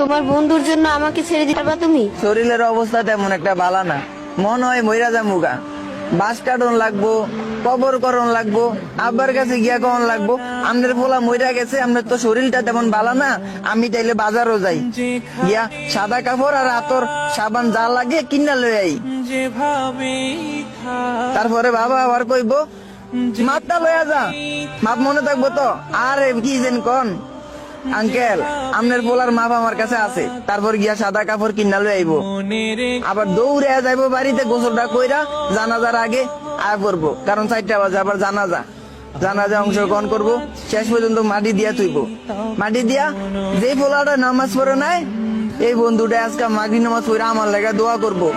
তোমার বন্ধুর জন্য আমাকে ছেড়ে দিতে পারবা তুমি? শরীরের অবস্থা তেমন একটা ভালো না, মন হয় মইরা যামুগা। বাস কাটন লাগবো, কবর করন লাগবো, আব্বার কাছে গিয়া কখন লাগবো আমাদের পোলা মইরা গেছে, আমাদের তো শরীরটা তেমন ভালো না। আমি তাইলে বাজারও যাই, গিয়া সাদা কাপড় আর আতর সাবান যা লাগে কিনা লই আই। তারপরে বাবা আবার কইবো মাপটা লইয়া যা, মাপ মনে থাকবো তো। আরে কি যেন কন আঙ্কেল, আমনের পোলার মাপ আমার কাছে আছে। তারপর গিয়া সাদা কাপড় কিনা লই আইবো, আবার দৌড়ে যাইবো বাড়িতে, গোসলটা কইরা জানাজার আগে আয় পড়বো, কারণ 4টা বাজে আবার জানাজা অংশগ্রহণ করবো। শেষ পর্যন্ত মাটি দিয়া তুইবো, মাটি দিয়া যে পোলাটা নামাজ পড়ে নাই এই বন্ধুটা আজকে মাগরিব নামাজ পড়ে আমার লাগা দোয়া করবো।